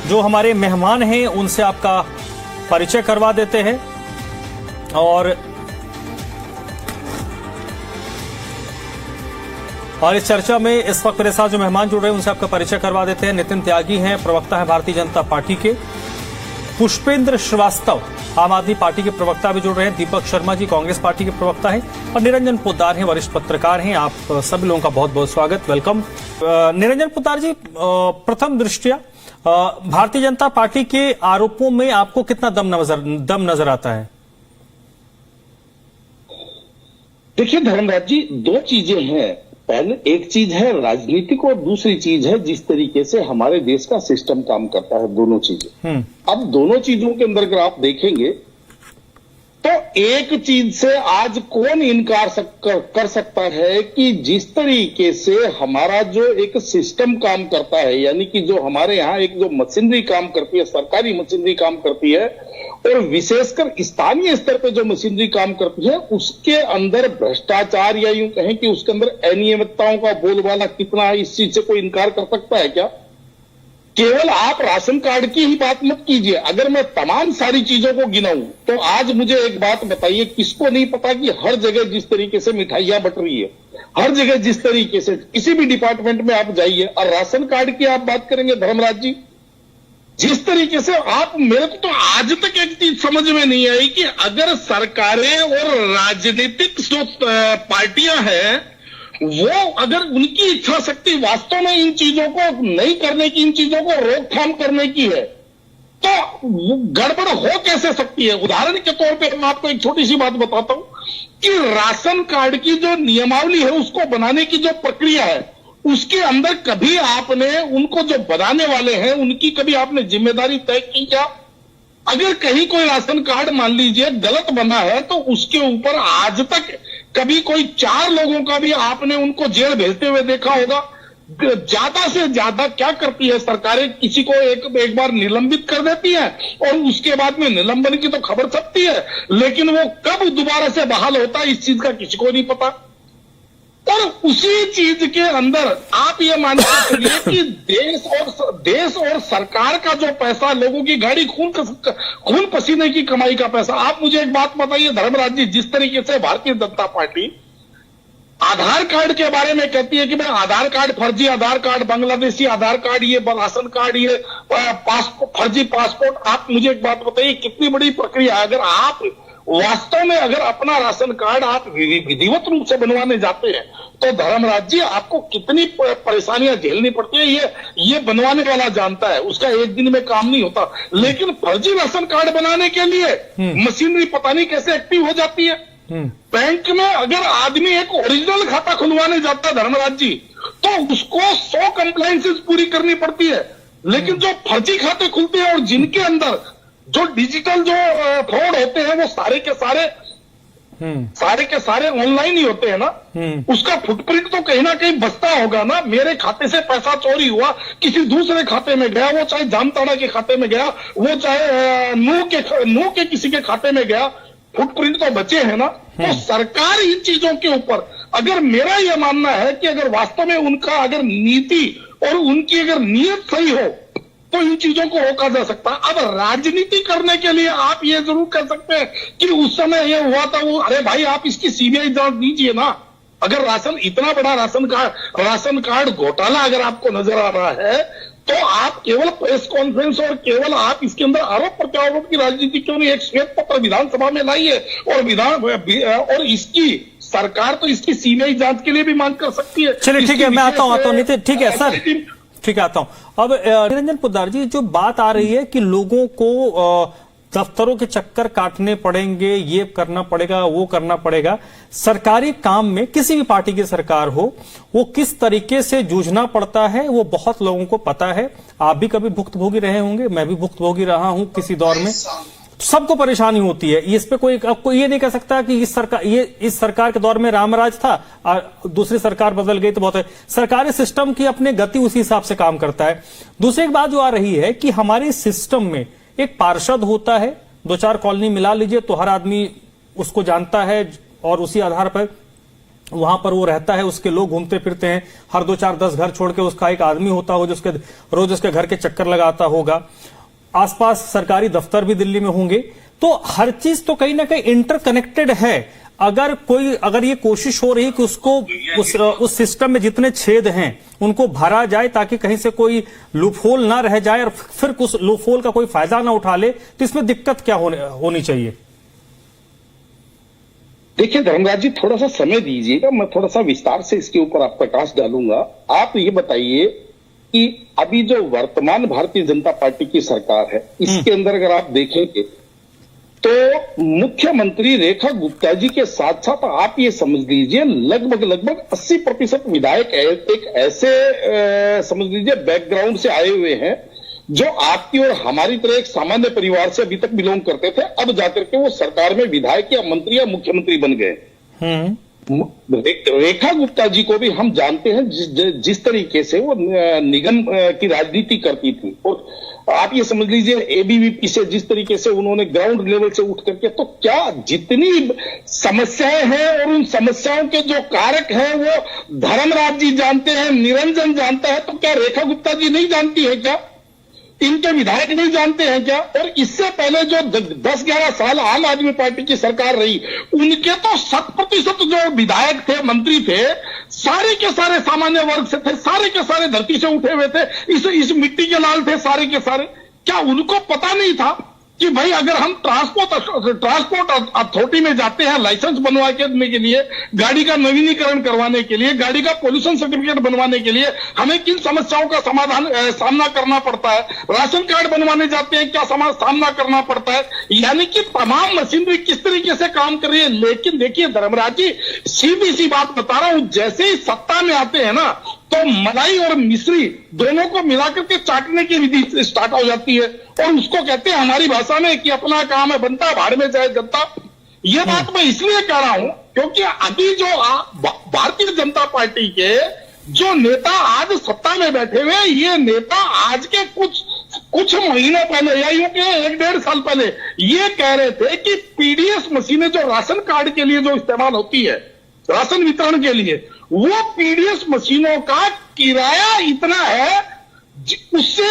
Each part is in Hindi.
जो हमारे मेहमान हैं उनसे आपका परिचय करवा देते हैं। और इस चर्चा में इस वक्त मेरे साथ जो मेहमान जुड़ रहे हैं उनसे आपका परिचय करवा देते हैं। नितिन त्यागी हैं, प्रवक्ता है भारतीय जनता पार्टी के। पुष्पेंद्र श्रीवास्तव आम आदमी पार्टी के प्रवक्ता भी जुड़ रहे हैं। दीपक शर्मा जी कांग्रेस पार्टी के प्रवक्ता हैं और निरंजन पोद्दार हैं, वरिष्ठ पत्रकार हैं। आप सभी लोगों का बहुत बहुत स्वागत, वेलकम। निरंजन पोद्दार जी, प्रथम दृष्टया भारतीय जनता पार्टी के आरोपों में आपको कितना दम नजर आता है? देखिए धर्मराज जी, दो चीजें हैं। पहले एक चीज है राजनीतिक और दूसरी चीज है जिस तरीके से हमारे देश का सिस्टम काम करता है, दोनों चीजें। अब दोनों चीजों के अंदर अगर आप देखेंगे तो एक चीज से आज कौन इनकार कर सकता है कि जिस तरीके से हमारा जो एक सिस्टम काम करता है, यानी कि जो हमारे यहाँ एक जो मशीनरी काम करती है, सरकारी मशीनरी काम करती है और विशेषकर स्थानीय स्तर पे जो मशीनरी काम करती है, उसके अंदर भ्रष्टाचार या यूं कहें कि उसके अंदर अनियमितताओं का बोलबाला कितना है, इस चीज से कोई इनकार कर सकता है क्या? केवल आप राशन कार्ड की ही बात मत कीजिए। अगर मैं तमाम सारी चीजों को गिनाऊं तो आज मुझे एक बात बताइए, किसको नहीं पता कि हर जगह जिस तरीके से मिठाइयां बट रही है, हर जगह जिस तरीके से किसी भी डिपार्टमेंट में आप जाइए और राशन कार्ड की आप बात करेंगे धर्मराज जी, जिस तरीके से आप, मेरे को तो आज तक एक चीज समझ में नहीं आई कि अगर सरकारें और राजनीतिक जो पार्टियां हैं वो अगर उनकी इच्छा शक्ति वास्तव में इन चीजों को नहीं करने की, इन चीजों को रोकथाम करने की है, तो गड़बड़ हो कैसे सकती है? उदाहरण के तौर पे मैं आपको एक छोटी सी बात बताता हूं कि राशन कार्ड की जो नियमावली है उसको बनाने की जो प्रक्रिया है, उसके अंदर कभी आपने उनको जो बनाने वाले हैं उनकी कभी आपने जिम्मेदारी तय की क्या? अगर कहीं कोई राशन कार्ड मान लीजिए गलत बना है तो उसके ऊपर आज तक कभी कोई 4 लोगों का भी आपने उनको जेल भेजते हुए देखा होगा? ज्यादा से ज्यादा क्या करती है सरकारें, किसी को एक बार निलंबित कर देती है और उसके बाद में निलंबन की तो खबर छपती है, लेकिन वो कब दोबारा से बहाल होता है इस चीज का किसी को नहीं पता। और उसी चीज के अंदर आप ये मानते चलिए कि देश और सरकार का जो पैसा, लोगों की गाड़ी खून पसीने की कमाई का पैसा। आप मुझे एक बात बताइए धर्मराज जी, जिस तरीके से भारतीय जनता पार्टी आधार कार्ड के बारे में कहती है कि भाई आधार कार्ड फर्जी आधार कार्ड, बांग्लादेशी आधार कार्ड, ये राशन कार्ड, ये फर्जी पासपोर्ट, आप मुझे एक बात बताइए कितनी बड़ी प्रक्रिया है। अगर आप वास्तव में अगर अपना राशन कार्ड आप विधिवत रूप से बनवाने जाते हैं तो धर्मराज जी आपको कितनी परेशानियां झेलनी पड़ती है, ये बनवाने वाला जानता है, उसका एक दिन में काम नहीं होता। लेकिन फर्जी राशन कार्ड बनाने के लिए मशीनरी पता नहीं कैसे एक्टिव हो जाती है। बैंक में अगर आदमी एक ओरिजिनल खाता खुलवाने जाता है धर्मराज जी तो उसको 100 कंप्लायंसेस पूरी करनी पड़ती है, लेकिन जो फर्जी खाते खुलते हैं और जिनके अंदर जो डिजिटल जो फ्रॉड होते हैं वो सारे के सारे ऑनलाइन ही होते हैं ना, उसका फुटप्रिंट तो कहीं ना कहीं बचता होगा ना। मेरे खाते से पैसा चोरी हुआ, किसी दूसरे खाते में गया, वो चाहे जामताड़ा के खाते में गया, वो चाहे नूह के किसी के खाते में गया, फुटप्रिंट तो बचे हैं ना। तो सरकार इन चीजों के ऊपर, अगर मेरा यह मानना है कि अगर वास्तव में उनका अगर नीति और उनकी अगर नीयत सही हो तो इन चीजों को रोका जा सकता है। अब राजनीति करने के लिए आप ये जरूर कर सकते हैं कि उस समय ये हुआ था वो, अरे भाई आप इसकी सीबीआई जांच दीजिए ना। अगर इतना बड़ा राशन कार्ड घोटाला अगर आपको नजर आ रहा है तो आप केवल प्रेस कॉन्फ्रेंस और केवल आप इसके अंदर आरोप प्रत्यारोप की राजनीति क्यों नहीं, एक श्वेत पत्र विधानसभा में लाइए और इसकी सरकार तो इसकी सीबीआई जांच के लिए भी मांग कर सकती है। चलिए ठीक है, मैं आता हूं नीतिन, ठीक है सर, ठीक है आता हूं। अब निरंजन पोद्दार जी, जो बात आ रही है कि लोगों को दफ्तरों के चक्कर काटने पड़ेंगे, ये करना पड़ेगा, वो करना पड़ेगा, सरकारी काम में किसी भी पार्टी की सरकार हो वो किस तरीके से जूझना पड़ता है वो बहुत लोगों को पता है। आप भी कभी भुक्तभोगी रहे होंगे, मैं भी भुक्तभोगी रहा हूं किसी दौर में, सबको परेशानी होती है। इस पे कोई आपको ये नहीं कह सकता कि इस सरकार के दौर में रामराज था और दूसरी सरकार बदल गई तो बहुत है। सरकारी सिस्टम की अपनी गति उसी हिसाब से काम करता है। दूसरी एक बात जो आ रही है कि हमारे सिस्टम में एक पार्षद होता है, 2-4 कॉलोनी मिला लीजिए तो हर आदमी उसको जानता है और उसी आधार पर वहां पर वो रहता है, उसके लोग घूमते फिरते हैं, हर 2-4-10 घर छोड़ के उसका एक आदमी होता हो जो उसके रोज उसके घर के चक्कर लगाता होगा, आसपास सरकारी दफ्तर भी दिल्ली में होंगे, तो हर चीज तो कहीं ना कहीं इंटरकनेक्टेड है। अगर ये कोशिश हो रही कि उसको उस सिस्टम में जितने छेद हैं उनको भरा जाए ताकि कहीं से कोई लूपहोल ना रह जाए और फिर उस लूपहोल का कोई फायदा ना उठा ले, तो इसमें दिक्कत क्या होनी चाहिए? देखिए धर्मराज जी, थोड़ा सा समय दीजिएगा, मैं थोड़ा सा विस्तार से इसके ऊपर आप प्रकाश डालूंगा। आप ये बताइए कि अभी जो वर्तमान भारतीय जनता पार्टी की सरकार है, इसके अंदर अगर आप देखेंगे तो मुख्यमंत्री रेखा गुप्ता जी के साथ साथ आप ये समझ लीजिए लगभग 80% विधायक एक ऐसे समझ लीजिए बैकग्राउंड से आए हुए हैं जो आपकी और हमारी तरह एक सामान्य परिवार से अभी तक बिलोंग करते थे, अब जाकर के वो सरकार में विधायक या मंत्री या मुख्यमंत्री बन गए। रेखा गुप्ता जी को भी हम जानते हैं जिस तरीके से वो निगम की राजनीति करती थी, और आप ये समझ लीजिए एबीवीपी से जिस तरीके से उन्होंने ग्राउंड लेवल से उठ करके, तो क्या जितनी समस्याएं हैं और उन समस्याओं के जो कारक हैं वो धर्मराज जी जानते हैं, निरंजन जानता है, तो क्या रेखा गुप्ता जी नहीं जानती है क्या? इनके विधायक नहीं जानते हैं क्या? और इससे पहले जो 10-11 साल आम आदमी पार्टी की सरकार रही, उनके तो 100% जो विधायक थे, मंत्री थे, सारे के सारे सामान्य वर्ग से थे, सारे के सारे धरती से उठे हुए थे, इस मिट्टी के लाल थे सारे के सारे। क्या उनको पता नहीं था कि भाई अगर हम ट्रांसपोर्ट अथॉरिटी में जाते हैं लाइसेंस बनवाने के लिए, गाड़ी का नवीनीकरण करवाने के लिए, गाड़ी का पोल्यूशन सर्टिफिकेट बनवाने के लिए हमें किन समस्याओं का सामना करना पड़ता है? राशन कार्ड बनवाने जाते हैं, क्या सामना करना पड़ता है? यानी कि तमाम मशीनरी किस तरीके से काम कर रही है। लेकिन देखिए धर्मराज जी, सीधी सी बात बता रहा हूं, जैसे ही सत्ता में आते हैं ना, तो मलाई और मिश्री दोनों को मिलाकर के चाटने की विधि स्टार्ट हो जाती है, और उसको कहते हैं हमारी भाषा में कि अपना काम है बनता, भाड़ में जाए जनता। ये बात मैं इसलिए कह रहा हूं क्योंकि अभी जो भारतीय जनता पार्टी के जो नेता आज सत्ता में बैठे हुए, ये नेता आज के कुछ महीनों पहले या यूं के 1-1.5 साल पहले ये कह रहे थे कि पीडीएस मशीनें जो राशन कार्ड के लिए जो इस्तेमाल होती है, राशन वितरण के लिए, वो पीडीएस मशीनों का किराया इतना है उससे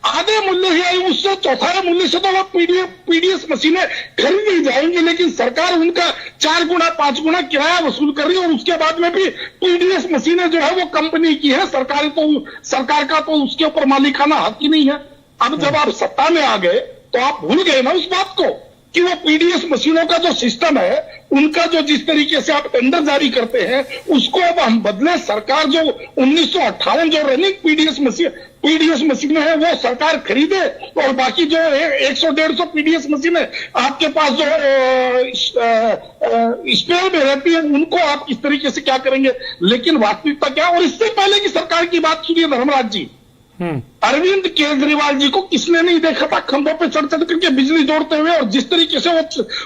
आधे मूल्य या उससे चौथाई मूल्य से तो वो पीडीएस मशीनें खरीदी जाएंगी, लेकिन सरकार उनका 4 गुना 5 गुना किराया वसूल कर रही है, और उसके बाद में भी पीडीएस मशीनें जो है वो कंपनी की है, सरकार का तो उसके ऊपर मालिकाना हक ही नहीं है। अब जब आप सत्ता में आ गए तो आप भूल गए ना उस बात को कि वो पीडीएस मशीनों का जो सिस्टम है, उनका जो जिस तरीके से आप टेंडर जारी करते हैं, उसको अब हम बदले। सरकार जो 1958 जो रनिंग पीडीएस मशीनें हैं वो सरकार खरीदे, और बाकी जो 100-150 पीडीएस मशीनें आपके पास जो स्पेयर में रहती है, उनको आप किस तरीके से क्या करेंगे? लेकिन वास्तविकता क्या? और इससे पहले की सरकार की बात सुनिए धर्मराज जी, अरविंद केजरीवाल जी को किसने नहीं देखा था खंभों पे चढ़ करके बिजली जोड़ते हुए, और जिस तरीके से वो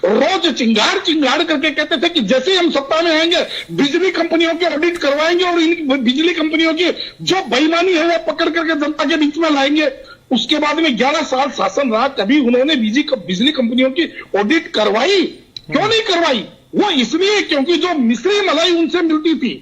रोज चिंगाड़ करके कहते थे कि जैसे ही हम सत्ता में आएंगे बिजली कंपनियों के ऑडिट करवाएंगे और इन बिजली कंपनियों की जो बेईमानी है वो पकड़ करके जनता के बीच में लाएंगे। उसके बाद में 11 साल शासन रहा, कभी उन्होंने बिजली कंपनियों की ऑडिट करवाई? क्यों नहीं करवाई? वो इसलिए क्योंकि जो मिश्री मलाई उनसे मिलती थी,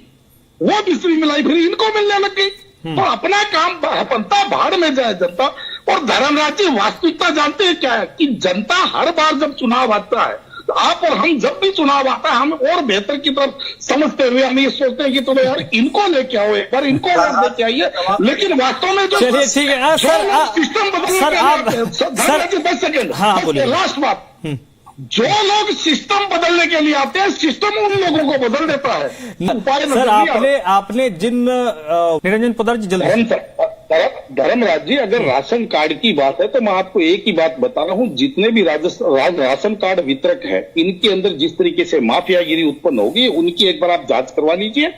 वो मिश्री मलाई फिर इनको मिलने लग गई, तो अपना काम बनता, भाड़ में जाए जनता। और धर्मराज जी, वास्तविकता जानते हैं क्या है कि जनता हर बार जब चुनाव आता है, तो आप और हम जब भी चुनाव आता है, हम और बेहतर की तरफ समझते हुए हम ये सोचते हैं कि तो यार इनको लेके आओ, एक बार इनको लेके आइए, लेकिन वास्तव में जो चलिए ठीक है सिस्टम बदलने 10 सेकेंड, लास्ट बात, जो लोग सिस्टम बदलने के लिए आते हैं, सिस्टम उन लोगों को बदल देता है। सर आपने जिन निरंजन पोद्दार जी जल्दी धर्मराज जी, अगर राशन कार्ड की बात है तो मैं आपको एक ही बात बता रहा हूं, जितने भी राशन कार्ड वितरक है, इनके अंदर जिस तरीके से माफियागिरी उत्पन्न होगी, उनकी एक बार आप जांच करवा लीजिए।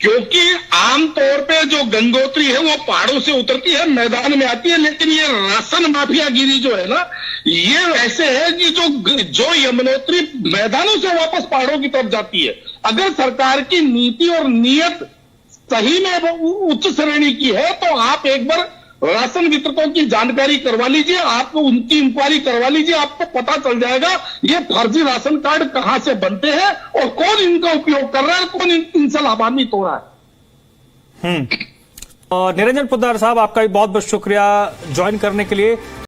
क्योंकि आमतौर पे जो गंगोत्री है वो पहाड़ों से उतरती है, मैदान में आती है, लेकिन ये राशन माफियागिरी जो है ना, ये ऐसे है कि जो यमुनोत्री मैदानों से वापस पहाड़ों की तरफ जाती है। अगर सरकार की नीति और नीयत सही में उच्च श्रेणी की है तो आप एक बार राशन वितरकों की जानकारी करवा लीजिए, आप उनकी इंक्वायरी करवा लीजिए, आपको पता चल जाएगा ये फर्जी राशन कार्ड कहां से बनते हैं और कौन इनका उपयोग कर रहा है, कौन इनसे लाभान्वित हो रहा है। निरंजन पोद्दार साहब, आपका भी बहुत बहुत शुक्रिया ज्वाइन करने के लिए।